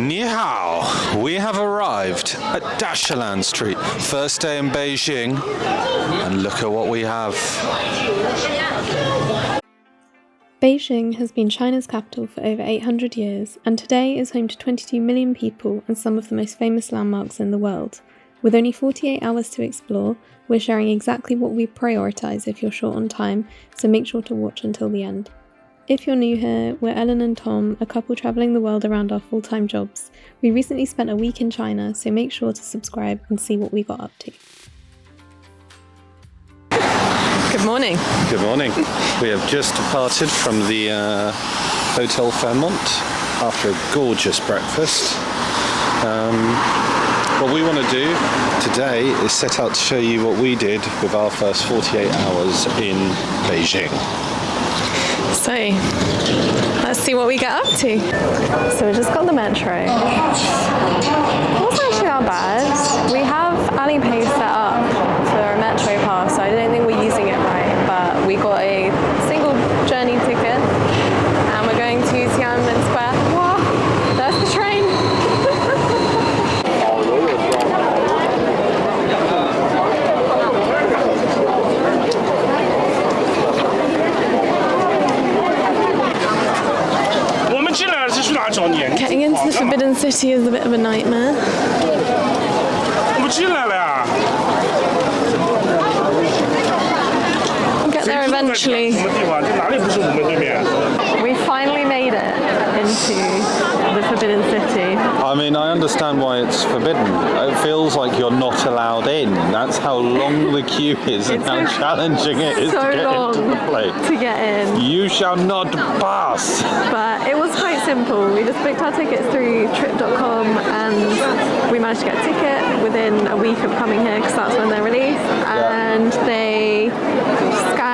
Ni hao, we have arrived at Dashilan Street, first day in Beijing, and look at what we have. Beijing has been China's capital for over 800 years, and today is home to 22 million people and some of the most famous landmarks in the world. With only 48 hours to explore, we're sharing exactly what we prioritise if you're short on time, so make sure to watch until the end. If you're new here, we're Ellen and Tom, a couple travelling the world around our full-time jobs. We recently spent a week in China, so make sure to subscribe and see what we got up to. Good morning. Good morning. We have just departed from the Hotel Fairmont after a gorgeous breakfast. What we want to do today is set out to show you what we did with our first 48 hours in Beijing. So, let's see what we get up to. So we just got the metro. It wasn't actually that bad. We have Alipay set up for a metro pass, so I don't think we're using it right, but we got a single journey ticket and we're going to Qianmen Square. Wow, there's the train. Getting into the Forbidden City is a bit of a nightmare. We'll get there eventually. We finally made it into the Forbidden City. I mean, I understand why it's forbidden. It feels like you're not allowed in. That's how long the queue is and how challenging it is to get into the place. To get in. You shall not pass. But it was quite simple. We just booked our tickets through trip.com and we managed to get a ticket within a week of coming here because that's when they're released. And they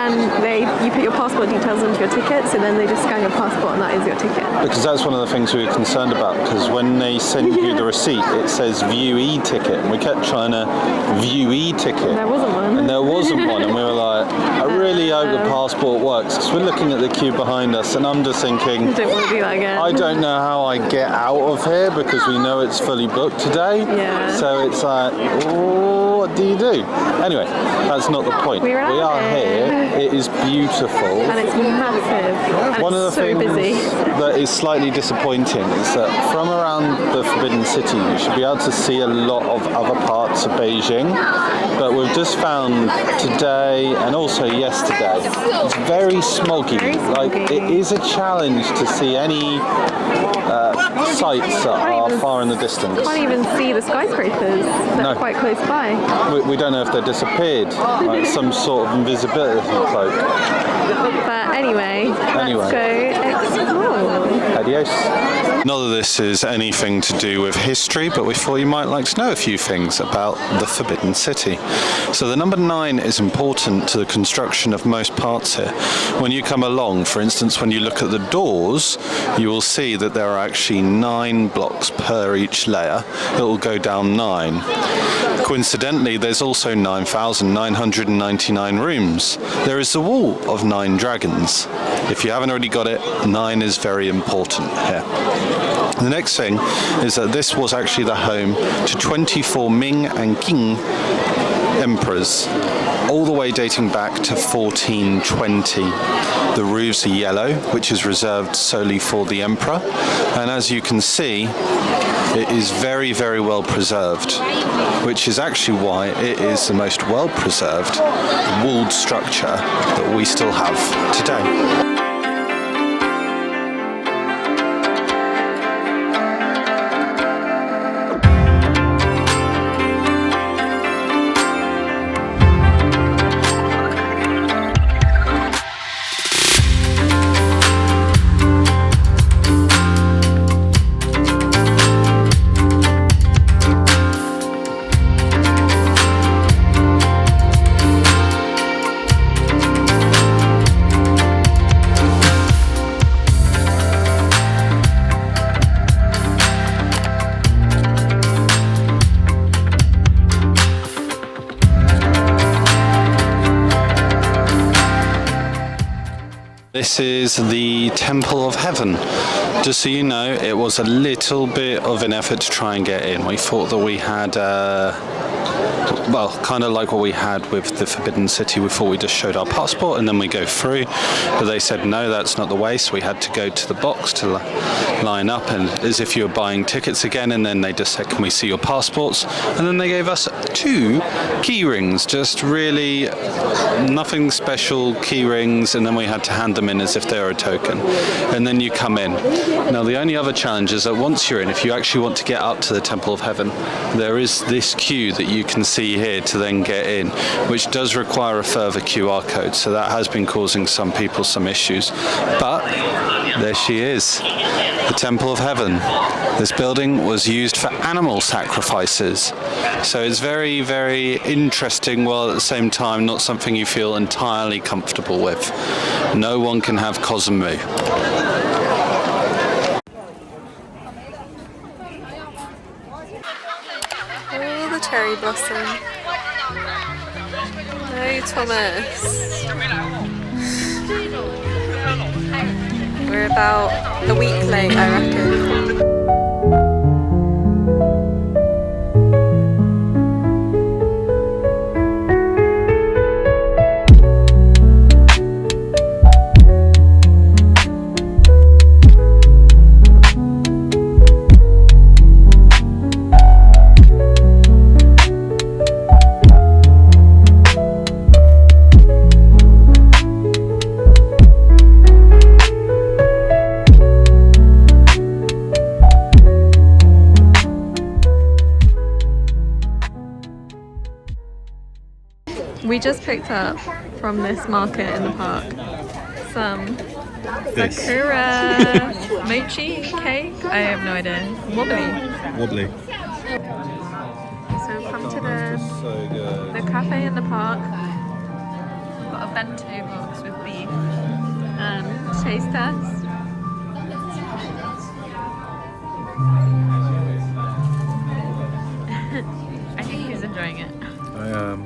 you put your passport details into your ticket, so then they just scan your passport and that is your ticket. Because that's one of the things we were concerned about, because when they send you the receipt, it says view e-ticket, and we kept trying to view e-ticket. There wasn't one. And there wasn't one, and we were like, I really hope the passport works, because we're looking at the queue behind us, and I'm just thinking, I don't want to do that again. I don't know how I get out of here, because we know it's fully booked today. Yeah. So it's like, what do you do? Anyway, that's not the point. We are here. It is beautiful. And it's massive. And One of the so things busy. that is slightly disappointing is that from around the Forbidden City you should be able to see a lot of other parts of Beijing, but we've just found today and also yesterday it's very smoggy. Like, it is a challenge to see any sights that are far in the distance. You can't even see the skyscrapers that are quite close by. We don't know if they're disappeared, like some sort of invisibility cloak. But anyway, let's go explore. Adios. Not that this is anything to do with history, but we thought you might like to know a few things about the Forbidden City. So the number 9 is important to the construction of most parts here. When you come along, for instance, when you look at the doors, you will see that there are actually 9 blocks per each layer. It will go down 9. Coincidentally, there's also 9,999 rooms. There is the wall of 9 dragons. If you haven't already got it, 9 is very important here. The next thing is that this was actually the home to 24 Ming and Qing emperors, all the way dating back to 1420. The roofs are yellow, which is reserved solely for the emperor, and as you can see, it is very, very well preserved, which is actually why it is the most well preserved walled structure that we still have today. This is the Temple of Heaven. Just so you know, it was a little bit of an effort to try and get in. We thought that we had, well, kind of like what we had with the Forbidden City. We thought we just showed our passport and then we go through. But they said, no, that's not the way. So we had to go to the box to line up, and as if you were buying tickets again. And then they just said, can we see your passports? And then they gave us 2 key rings, just really nothing special key rings. And then we had to hand them in as if they were a token. And then you come in. Now, the only other challenge is that once you're in, if you actually want to get up to the Temple of Heaven, there is this queue that you can see here to then get in, which does require a further QR code. So that has been causing some people some issues. But there she is, the Temple of Heaven. This building was used for animal sacrifices. So it's very, very interesting, while at the same time not something you feel entirely comfortable with. No one can have Cosmo. Oh, the cherry blossom. No, Thomas. We're about a week late, I reckon. We just picked up from this market in the park some sakura mochi cake. I have no idea. Wobbly. So we've come to the cafe in the park. We've got a bento box with beef and taste test. I think he's enjoying it. I am.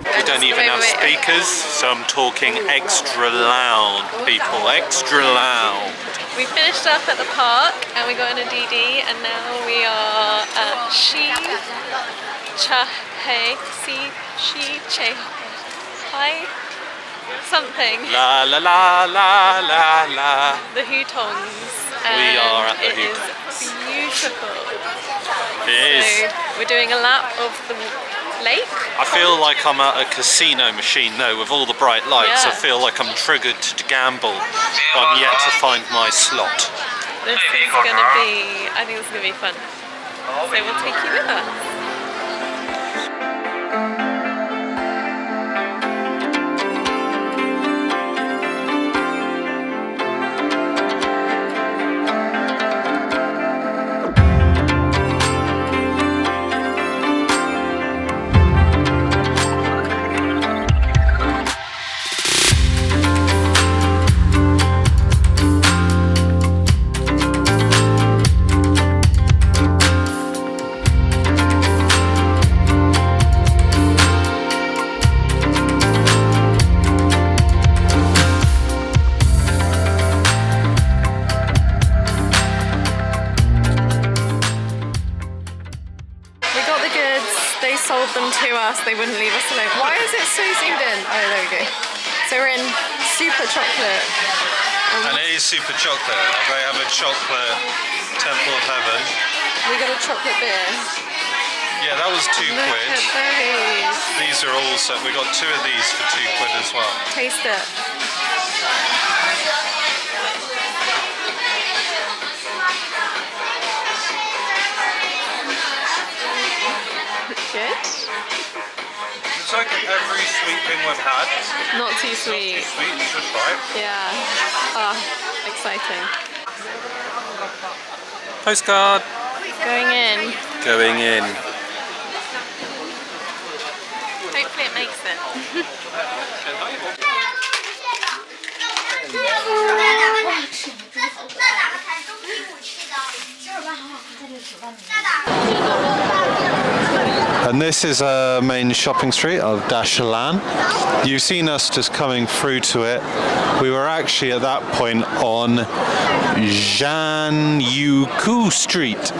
We don't even have speakers, so I'm talking extra loud, people, extra loud. We finished up at the park and we got in a DD, and now we are at Shichahai something. La la la la la la. The Hutongs. We are at the Hutongs. Hutongs. It is beautiful. It is. So we're doing a lap of the lake. I feel like I'm at a casino machine though, with all the bright lights. Yeah. I feel like I'm triggered to gamble, but I'm yet to find my slot. This is going to be, I think this is going to be fun. So we'll take you with us. They sold them to us, they wouldn't leave us alone. Why is it so zoomed in? Oh, there we go. So we're in super chocolate. And it is super chocolate. They have a chocolate Temple of Heaven. We got a chocolate beer. Yeah, that was £2. Look at those. These are also, we got 2 of these for £2 as well. Taste it. Good. It's like every sweet thing we've had. Not too sweet. Sweet, it's just right. Yeah. Ah, exciting. Postcard. Going in. Going in. Hopefully it makes it. And this is a main shopping street of Dashilan. You've seen us just coming through to it. We were actually at that point on Jiangyu Street.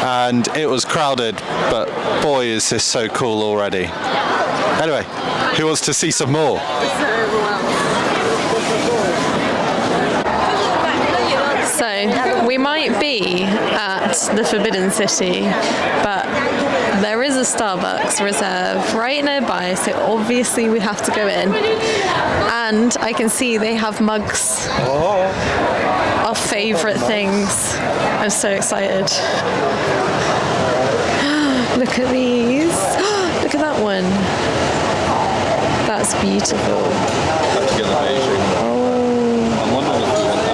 And it was crowded, but boy is this so cool already. Anyway, who wants to see some more? So we might be at the Forbidden City, but there is a Starbucks reserve right nearby, so obviously we have to go in. And I can see they have mugs. Our favourite things. I'm so excited. Look at these. Look at that one. That's beautiful. Have to get the Beijing. I'm wondering if we want that.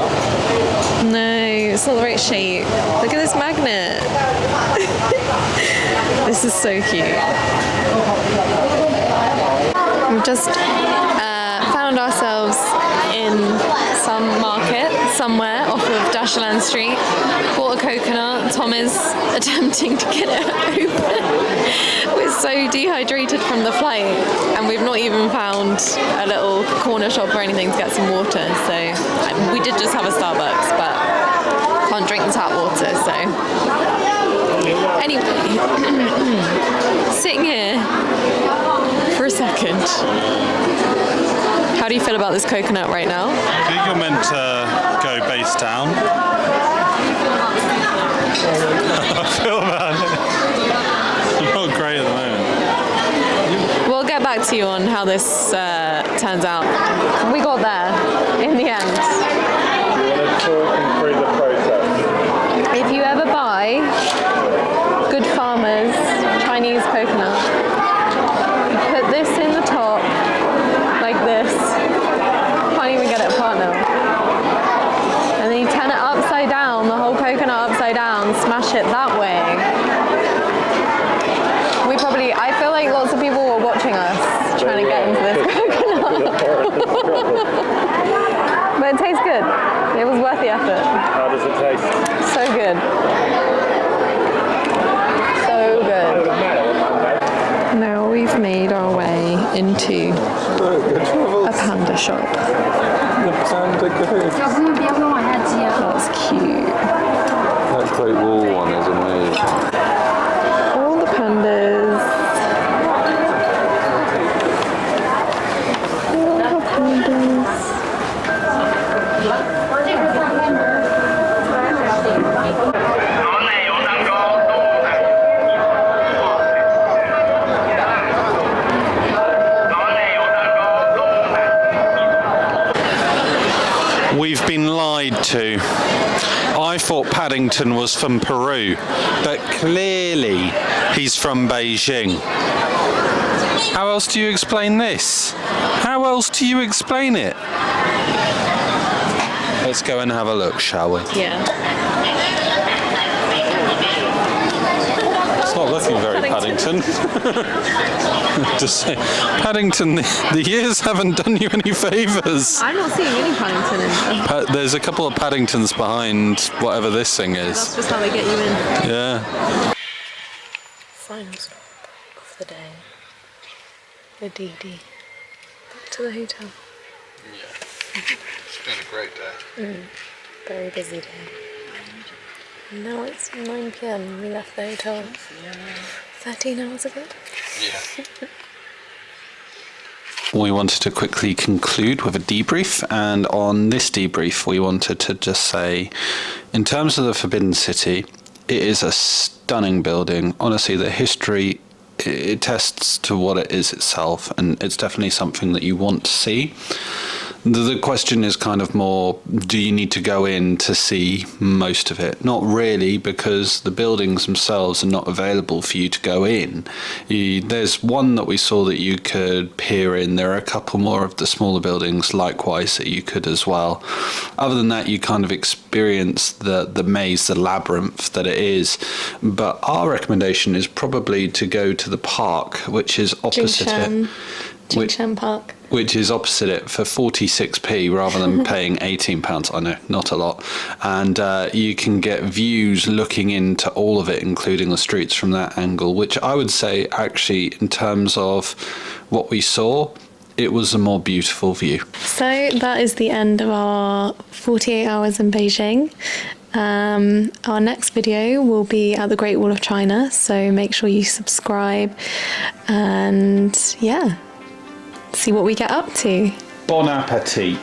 No, it's not the right shape. Look at this magnet. This is so cute. We've just found ourselves in some market somewhere off of Dashilan Street. Bought a coconut. Tom is attempting to get it open. We're so dehydrated from the flight, and we've not even found a little corner shop or anything to get some water. So we did just have a Starbucks, but can't drink the tap water. So anyway, sitting here for a second. How do you feel about this coconut right now? I think you're meant to go base down. I feel bad. I'm not great at the moment. We'll get back to you on how this turns out. We got there in the end. Through the process. If you ever buy Good Farmers Chinese coconut, you put this in the top like this. Can't even get it apart now. And then you turn it upside down, the whole coconut upside down, smash it that way. I feel like lots of people were watching us trying to get into this coconut. But it tastes good. It was worth the effort. How does it taste? So good. So good. Now we've made our way into a panda shop. That's cute. That Great Wall one is amazing. All the pandas. All the pandas. We've been lied to. I thought Paddington was from Peru, but clearly he's from Beijing. How else do you explain this? How else do you explain it? Let's go and have a look, shall we? Yeah. It's not looking very Paddington. Just say, Paddington, the years haven't done you any favours. I'm not seeing any Paddington in there. There's a couple of Paddingtons behind whatever this thing is. That's just how they get you in. Yeah. Final stop of the day. The DD. Back to the hotel. Yeah. It's been a great day. Very busy day. Now it's 9 PM. We left the hotel 13 hours ago. Yeah. We wanted to quickly conclude with a debrief, and on this debrief we wanted to just say, in terms of the Forbidden City, it is a stunning building. Honestly, the history, it attests to what it is itself, and it's definitely something that you want to see. The question is kind of more, do you need to go in to see most of it? Not really, because the buildings themselves are not available for you to go in. There's one that we saw that you could peer in. There are a couple more of the smaller buildings likewise that you could as well. Other than that, you kind of experience the maze, the labyrinth that it is. But our recommendation is probably to go to the park, which is opposite Jingshan. it. Jingshan Park. which is opposite it for 46p rather than paying £18. I know, not a lot. And you can get views looking into all of it, including the streets from that angle, which I would say actually, in terms of what we saw, it was a more beautiful view. So that is the end of our 48 hours in Beijing. Our next video will be at the Great Wall of China, so make sure you subscribe and yeah, see what we get up to. Bon appetit.